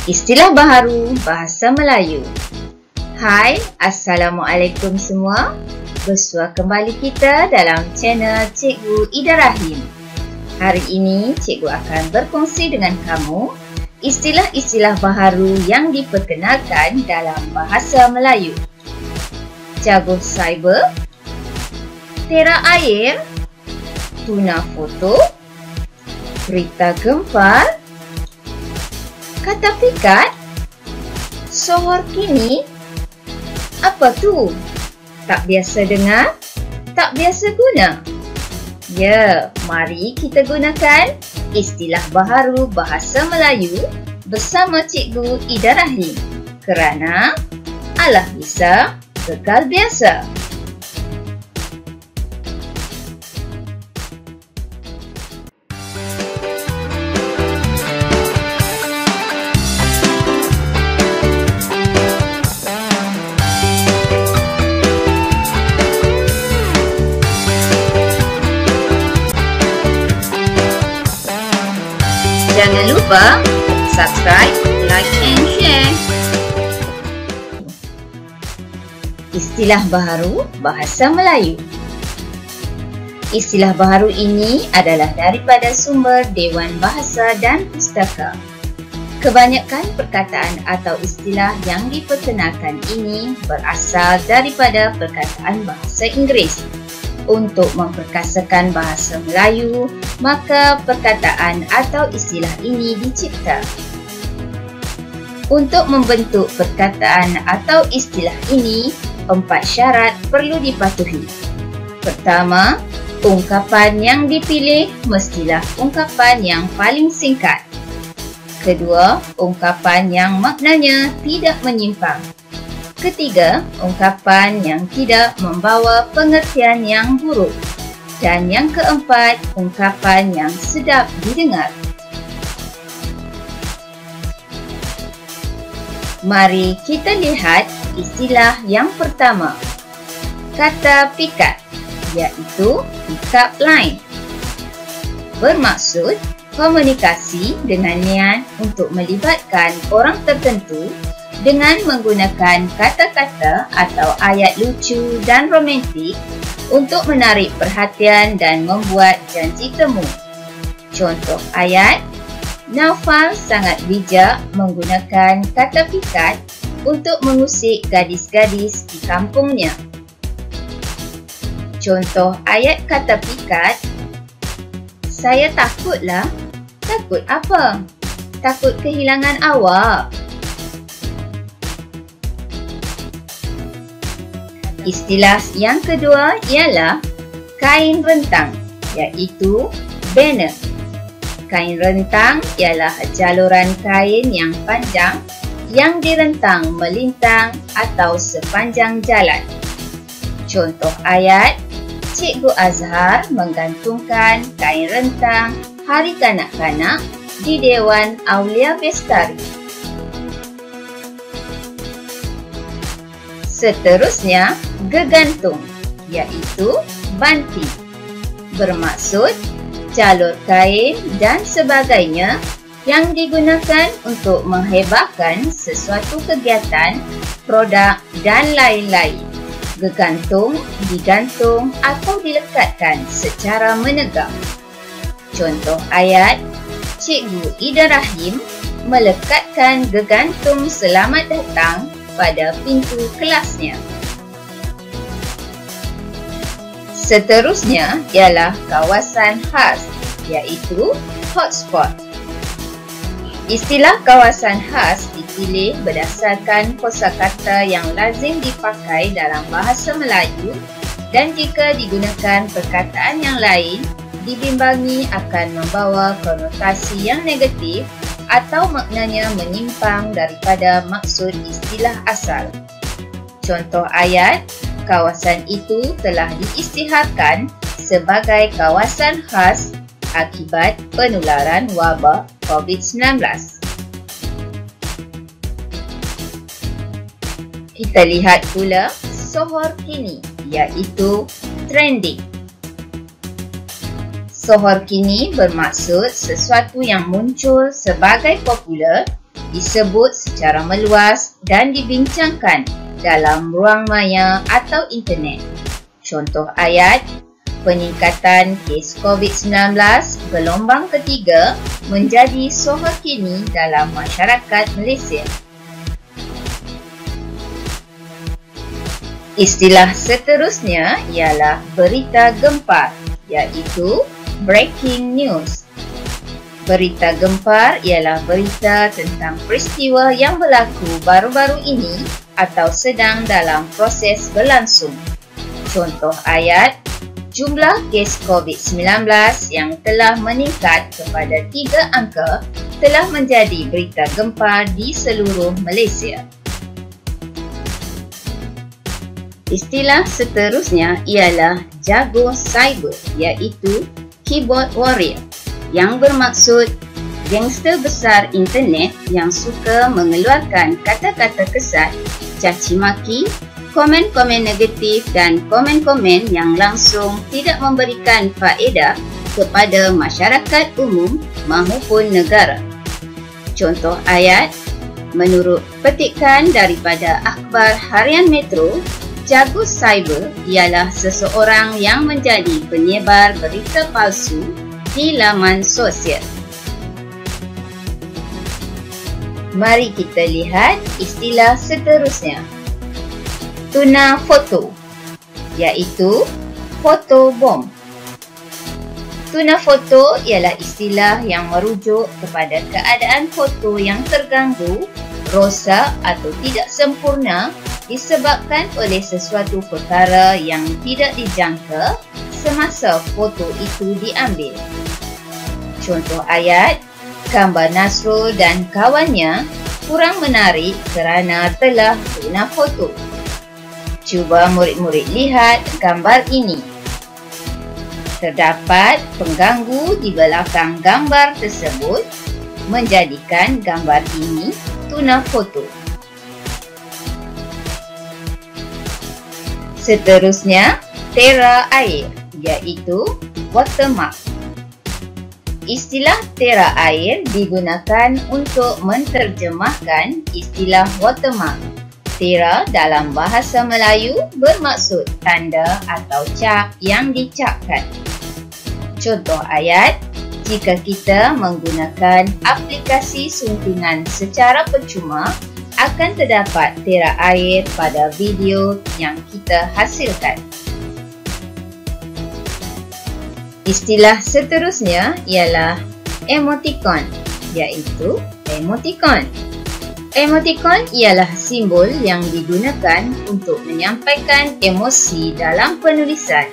Istilah baharu Bahasa Melayu. Hai, Assalamualaikum semua. Bersua kembali kita dalam channel Cikgu Ida Rahim. Hari ini Cikgu akan berkongsi dengan kamu istilah-istilah baharu yang diperkenalkan dalam bahasa Melayu. Jago cyber, tera air, tuna foto, berita gempar, kata pikat, sohor kini. Apa tu? Tak biasa dengar? Tak biasa guna? Ya, mari kita gunakan istilah baharu bahasa Melayu bersama Cikgu Ida Rahim. Kerana Allah bisa, kekal biasa. Jangan lupa subscribe, like and share. Istilah baharu Bahasa Melayu. Istilah baharu ini adalah daripada sumber Dewan Bahasa dan Pustaka. Kebanyakan perkataan atau istilah yang diperkenalkan ini berasal daripada perkataan bahasa Inggeris. Untuk memperkasakan bahasa Melayu, maka perkataan atau istilah ini dicipta. Untuk membentuk perkataan atau istilah ini, 4 syarat perlu dipatuhi. Pertama, ungkapan yang dipilih mestilah ungkapan yang paling singkat. Kedua, ungkapan yang maknanya tidak menyimpang. Ketiga, ungkapan yang tidak membawa pengertian yang buruk. Dan yang keempat, ungkapan yang sedap didengar. Mari kita lihat istilah yang pertama. Kata pikat, iaitu pick up line. Bermaksud komunikasi dengan niat untuk melibatkan orang tertentu dengan menggunakan kata-kata atau ayat lucu dan romantik untuk menarik perhatian dan membuat janji temu. Contoh ayat, Naufal sangat bijak menggunakan kata pikat untuk mengusik gadis-gadis di kampungnya. Contoh ayat kata pikat, saya takutlah. Takut apa? Takut kehilangan awak. Istilah yang kedua ialah kain rentang, iaitu banner. Kain rentang ialah jaluran kain yang panjang yang direntang melintang atau sepanjang jalan. Contoh ayat, Cikgu Azhar menggantungkan kain rentang Hari Kanak-kanak di Dewan Aulia Bestari. Seterusnya, gegantung, iaitu banting. Bermaksud jalur kain dan sebagainya yang digunakan untuk menghebahkan sesuatu kegiatan, produk dan lain-lain. Gegantung, digantung atau dilekatkan secara menegak. Contoh ayat, Cikgu Ida Rahim melekatkan gegantung selamat datang pada pintu kelasnya. Seterusnya ialah kawasan khas, iaitu hotspot. Istilah kawasan khas dipilih berdasarkan kosakata yang lazim dipakai dalam bahasa Melayu dan jika digunakan perkataan yang lain, dibimbangi akan membawa konotasi yang negatif atau maknanya menyimpang daripada maksud istilah asal. Contoh ayat, kawasan itu telah diisytiharkan sebagai kawasan khas akibat penularan wabak COVID-19. Kita lihat pula sohor kini, iaitu trending. Sohor kini bermaksud sesuatu yang muncul sebagai popular disebut secara meluas dan dibincangkan dalam ruang maya atau internet. Contoh ayat, peningkatan kes COVID-19 gelombang ketiga menjadi sohor kini dalam masyarakat Malaysia. Istilah seterusnya ialah berita gempar, iaitu breaking news. Berita gempar ialah berita tentang peristiwa yang berlaku baru-baru ini atau sedang dalam proses berlangsung. Contoh ayat, jumlah kes COVID-19 yang telah meningkat kepada 3 angka telah menjadi berita gempar di seluruh Malaysia. Istilah seterusnya ialah jago cyber, iaitu keyboard warrior, yang bermaksud gangster besar internet yang suka mengeluarkan kata-kata kesat, caci maki, komen-komen negatif dan komen-komen yang langsung tidak memberikan faedah kepada masyarakat umum maupun negara. Contoh ayat, menurut petikan daripada Akhbar Harian Metro, jago cyber ialah seseorang yang menjadi penyebar berita palsu di laman sosial. Mari kita lihat istilah seterusnya. Tuna foto, iaitu foto bom. Tuna foto ialah istilah yang merujuk kepada keadaan foto yang terganggu, rosak atau tidak sempurna disebabkan oleh sesuatu perkara yang tidak dijangka semasa foto itu diambil. Contoh ayat, gambar Nasrul dan kawannya kurang menarik kerana telah tuna foto. Cuba murid-murid lihat gambar ini. Terdapat pengganggu di belakang gambar tersebut menjadikan gambar ini tuna foto. Seterusnya, tera air, iaitu watermark. Istilah tera air digunakan untuk menterjemahkan istilah watermark. Tera dalam bahasa Melayu bermaksud tanda atau cap yang dicapkan. Contoh ayat, jika kita menggunakan aplikasi suntingan secara percuma, akan terdapat tera air pada video yang kita hasilkan. Istilah seterusnya ialah emoticon, iaitu emoticon. Emoticon ialah simbol yang digunakan untuk menyampaikan emosi dalam penulisan.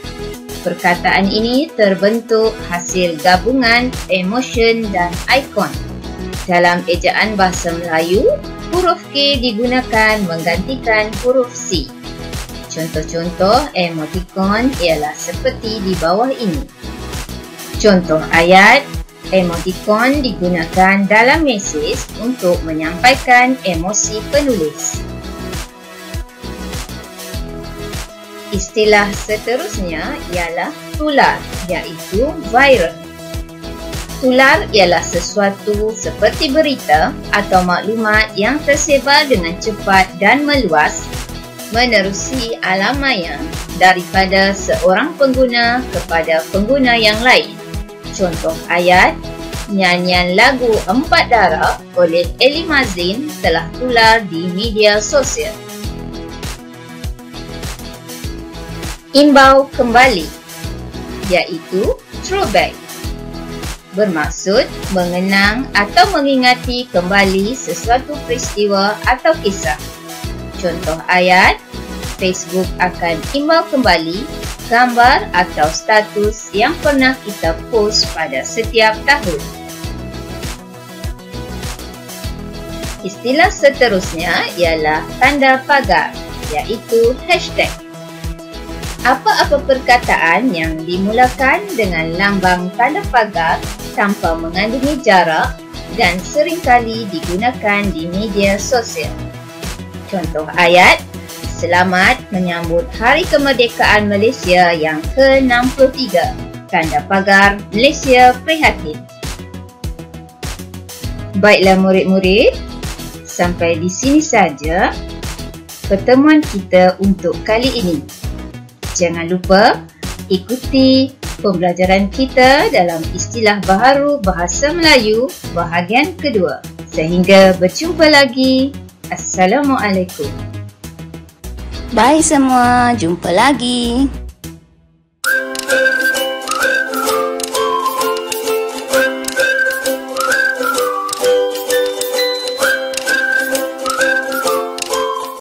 Perkataan ini terbentuk hasil gabungan emotion dan ikon. Dalam ejaan bahasa Melayu, huruf K digunakan menggantikan huruf C. Contoh-contoh emoticon ialah seperti di bawah ini. Contoh ayat, emoticon digunakan dalam mesej untuk menyampaikan emosi penulis. Istilah seterusnya ialah tular, iaitu viral. Tular ialah sesuatu seperti berita atau maklumat yang tersebar dengan cepat dan meluas menerusi alam maya daripada seorang pengguna kepada pengguna yang lain. Contoh ayat, nyanyian lagu Empat Darah oleh Eli Mazin telah tular di media sosial. Imbau kembali, iaitu throwback. Bermaksud mengenang atau mengingati kembali sesuatu peristiwa atau kisah. Contoh ayat, Facebook akan imbau kembali gambar atau status yang pernah kita post pada setiap tahun. Istilah seterusnya ialah tanda pagar, iaitu hashtag. Apa-apa perkataan yang dimulakan dengan lambang tanda pagar tanpa mengandungi jarak dan seringkali digunakan di media sosial. Contoh ayat, selamat menyambut Hari Kemerdekaan Malaysia yang ke-63. Tanda pagar Malaysia Prihatin. Baiklah murid-murid, sampai di sini saja pertemuan kita untuk kali ini. Jangan lupa ikuti pembelajaran kita dalam istilah baharu Bahasa Melayu bahagian kedua. Sehingga berjumpa lagi. Assalamualaikum. Bye semua, jumpa lagi.